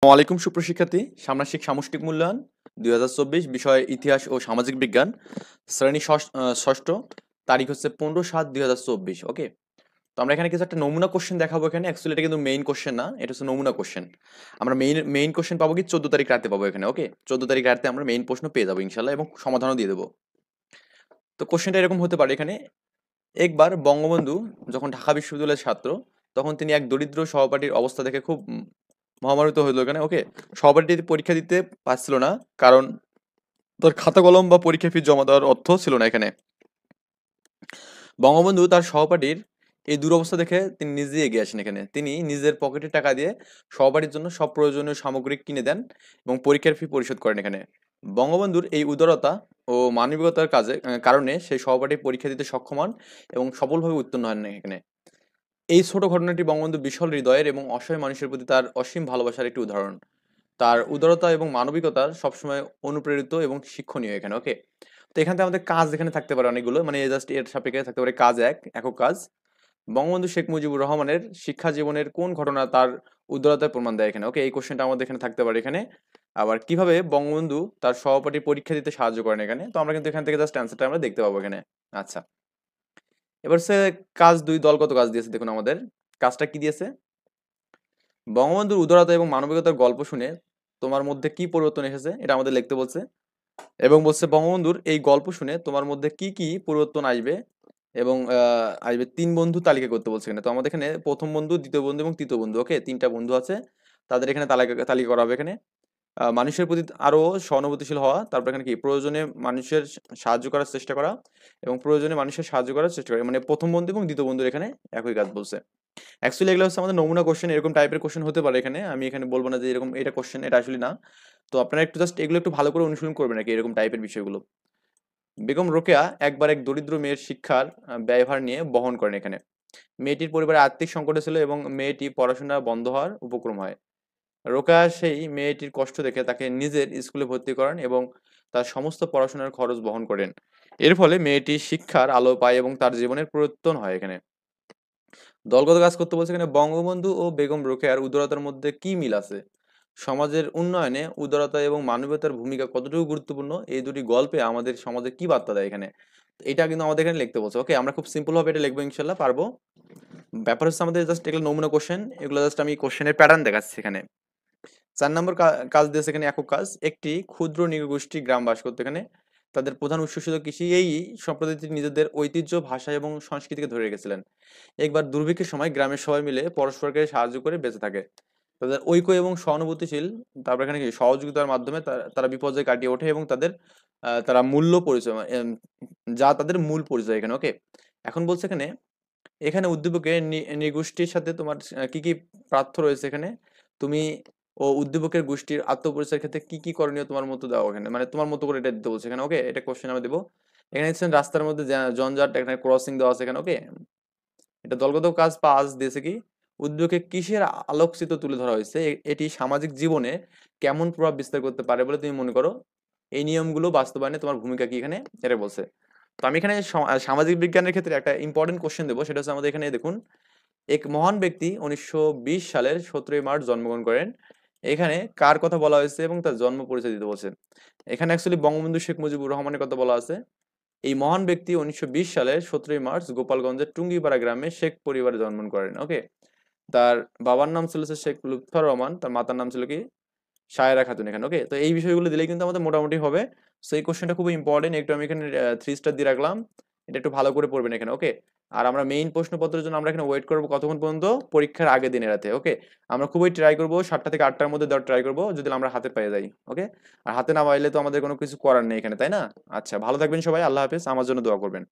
ওয়ালাইকুম সুপ্রশিক্ষার্থী, ষান্মাসিক সামষ্টিক মূল্যায়ন 2024, বিষয় ইতিহাস ও সামাজিক বিজ্ঞান, শ্রেণী ষষ্ঠ, তারিখ হচ্ছে 15/7/2024। ওকে, তো আমরা এখানে কিছু একটা নমুনা কোশ্চেন দেখাবো। এখানে অ্যাকচুয়ালি এটা কিন্তু মেইন কোশ্চেন না, এটা হচ্ছে নমুনা কোশ্চেন। আমরা মেইন কোশ্চেন পাবো কি 14 তারিখ রাতে পাবো এখানে। ওকে, 14 তারিখ রাতে আমরা মেইন প্রশ্ন পেয়ে যাবো ইনশাল্লাহ, এবং সমাধানও দিয়ে দেবো। তো কোশ্চেনটা এরকম হতে পারে এখানে: একবার বঙ্গবন্ধু যখন ঢাকা বিশ্ববিদ্যালয়ের ছাত্র, তখন তিনি এক দরিদ্র সহপাঠীর অবস্থা দেখে খুব মহামারিত হইলো এখানে। ওকে, সহপাঠী পরীক্ষা দিতে পারছিল না, কারণ তার খাতা কলম বা পরীক্ষা ফি জমা দেওয়ার অর্থ ছিল না এখানে। বঙ্গবন্ধু তার সহপাঠীর এই দুরবস্থা দেখে তিনি নিজে এগিয়ে আসেন এখানে। তিনি নিজের পকেটের টাকা দিয়ে সহপাঠীর জন্য সব প্রয়োজনীয় সামগ্রী কিনে দেন এবং পরীক্ষার ফি পরিশোধ করেন এখানে। বঙ্গবন্ধুর এই উদারতা ও মানবিকতার কারণে সেই সহপাঠী পরীক্ষা দিতে সক্ষম হন এবং সফলভাবে উত্তীর্ণ হন এখানে। এই ছোট ঘটনাটি বঙ্গবন্ধু বিশাল হৃদয়ের এবং অসহায় মানুষের প্রতি তার অসীম ভালোবাসার একটি উদাহরণ। তার উদারতা এবং মানবিকতা সবসময় অনুপ্রেরিত এবং শিক্ষণীয় এখানে। ওকে, তো এখান থেকে আমাদের কাজ এখানে থাকতে পারে অনেকগুলো, মানে জাস্ট এর সাপেক্ষে থাকতে পারে কাজ একক কাজ: বঙ্গবন্ধু শেখ মুজিবুর রহমানের শিক্ষা জীবনের কোন ঘটনা তার উদারতার প্রমাণ দেয় এখানে। ওকে, এই কোশ্চেনটা আমাদের এখানে থাকতে পারে এখানে। আবার কিভাবে বঙ্গবন্ধু তার সহপাঠী পরীক্ষা দিতে সাহায্য করেন এখানে। তো আমরা কিন্তু এখান থেকে জাস্ট অ্যান্সারটা আমরা দেখতে পাবো এখানে। আচ্ছা, এবার সে কাজ 2 দলগত কাজ দিয়েছে। দেখুন আমাদের কাজটা কি দিয়েছে: বঙ্গবন্ধুর উদারতা এবং মানবিকতার গল্প শুনে তোমার মধ্যে কি পরিবর্তন এসেছে এটা আমাদের লিখতে বলছে, এবং বলছে বঙ্গবন্ধুর এই গল্প শুনে তোমার মধ্যে কি কি পরিবর্তন আসবে, এবং আসবে 3 বন্ধু তালিকা করতে বলছে এখানে। তো আমাদের এখানে প্রথম বন্ধু, দ্বিতীয় বন্ধু এবং তৃতীয় বন্ধু। ওকে, 3টা বন্ধু আছে, তাদের এখানে তালিকা করা হবে এখানে। মানুষের প্রতি আরো সহানুভূতিশীল হওয়া, তারপর এখানে কি প্রয়োজনে মানুষের সাহায্য করার চেষ্টা করা, এবং প্রয়োজনে মানুষের সাহায্য করার চেষ্টা করা, মানে প্রথম বন্ধু এবং দ্বিতীয় বন্ধুর এখানে একই কাজ বলছে। অ্যাকচুয়ালি এগুলো হচ্ছে আমাদের নমুনা কোশ্চেন, এরকম টাইপের কোশ্চেন হতে পারে এখানে। আমি এখানে বলবো না যে এরকম এটা কোশ্চেন, এটা আসলে না। তো আপনারা একটু জাস্ট এগুলো একটু ভালো করে অনুশীলন করবেন নাকি এরকম টাইপের বিষয়গুলো। বেগম রোকেয়া একবার এক দরিদ্র মেয়ের শিক্ষার ব্যয়ভার নিয়ে বহন করেন এখানে। মেয়েটির পরিবারে আর্থিক সংকটে ছিল এবং মেয়েটি পড়াশোনা বন্ধ হওয়ার উপক্রম হয়। রোকেয়া সেই মেয়েটির কষ্ট দেখে তাকে নিজের স্কুলে ভর্তি করেন এবং তার সমস্ত পড়াশোনার খরচ বহন করেন। এর ফলে মেয়েটি শিক্ষার আলো পায় এবং তার জীবনের পরিবর্তন হয় এখানে। দলগত কাজ করতে বলছে এখানে: বঙ্গবন্ধু ও বেগম রোকেয়ার উদারতার মধ্যে কি মিল আছে? সমাজের উন্নয়নে উদারতা এবং মানবতার ভূমিকা কতটুকু গুরুত্বপূর্ণ? এই দুটি গল্পে আমাদের সমাজে কি বার্তা দেয় এখানে? এটা কিন্তু আমাদের এখানে লিখতে বলছে। ওকে, আমরা খুব সিম্পল ভাবে এটা লিখবো, ইনশাল্লাহ পারবো। ব্যাপার হচ্ছে আমাদের জাস্ট এগুলো নমুনা কোশ্চেন, এগুলো জাস্ট আমি কোশ্চেনের প্যাটার্ন দেখাচ্ছি এখানে। 4 নম্বর কাজ দিয়েছে এখানে একক কাজ: একটি ক্ষুদ্র নৃগোষ্ঠী গ্রাম বাস করতে এখানে। তাদের প্রধান উৎস ছিল কৃষি। এই সম্প্রদায়টি নিজেদের ঐতিহ্য, ভাষা এবং সংস্কৃতিকে ধরে রেখেছিলেন। একবার দুর্ভিক্ষের সময় গ্রামের সবাই মিলে পরস্পরকে সাহায্য করে বেঁচে থাকে। তাদের ঐক্য এবং সহানুভূতিশীল, তারপর এখানে কি সহযোগিতার মাধ্যমে তারা বিপর্যয় কাটিয়ে ওঠে এবং তারা মূল্য পরিচয়, যা তাদের মূল পরিচয় এখানে। ওকে, এখন বলছে এখানে উদ্দীপকের নৃগোষ্ঠীর সাথে তোমার কি কি পার্থক্য রয়েছে এখানে। তুমি ও উদ্দীপকের গোষ্ঠীর আত্মপরিচয়ের ক্ষেত্রে কি কি করণীয় তোমার মতো দাও এখানে, মানে তোমার মতো করে এটা দিতে বলছে এখানে। ওকে, এটা কোশ্চেন আমি দেবো। এখানে দেখছেন রাস্তার মধ্যে জঞ্জাট, এখানে ক্রসিং দেওয়া আছে এখানে। ওকে, এটা দলগত কাজ 5 দিয়েছে কি: উদ্যোগে কিসের আলোকচিত্র তুলে ধরা হয়েছে, এটি সামাজিক জীবনে কেমন প্রভাব বিস্তার করতে পারে বলে তুমি মনে করো? এই নিয়মগুলো বাস্তবায়নে তোমার ভূমিকা কি এখানে, এটা বলছে। তো আমি এখানে সামাজিক বিজ্ঞানের ক্ষেত্রে একটা ইম্পর্টেন্ট কোশ্চেন দেবো, সেটা হচ্ছে আমাদের এখানে দেখুন: এক মহান ব্যক্তি 1920 সালের 17ই মার্চ জন্মগ্রহণ করেন। এখানে কার কথা বলা হয়েছে এবং তার জন্ম পরিচয় দিতে বলছে। এখানে অ্যাকচুয়ালি বঙ্গবন্ধু শেখ মুজিবুর রহমানের কথা বলা আছে। এই মহান ব্যক্তি 1920 সালের 17ই মার্চ গোপালগঞ্জের টুঙ্গিপাড়া গ্রামে শেখ পরিবারে জন্মগ্রহণ করেন। ওকে, তার বাবার নাম ছিল শেখ লুৎফর রহমান, তার মাতার নাম ছিল কি সায়রা খাতুন এখানে। ওকে, তো এই বিষয়গুলো দিলেই কিন্তু আমাদের মোটামুটি হবে। সো এই কোশ্চেনটা খুবই ইম্পর্টেন্ট, একটু আমি এখানে 3 স্টার দিয়ে রাখলাম। এটা একটু ভালো করে পড়বেন এখানে। ওকে, আর আমরা মেইন প্রশ্নপত্রের জন্য আমরা এখানে ওয়েট করবো কতক্ষণ পর্যন্ত? পরীক্ষার আগের দিনের রাতে। ওকে, আমরা খুবই ট্রাই করবো 7টা থেকে 8টার মধ্যে দেওয়ার ট্রাই করবো, যদি আমরা হাতে পেয়ে যাই। ওকে, আর হাতে না পাইলে তো আমাদের কোনো কিছু করার নেই এখানে, তাই না? আচ্ছা, ভালো থাকবেন সবাই, আল্লাহ হাফেজ, আমার জন্য দোয়া করবেন।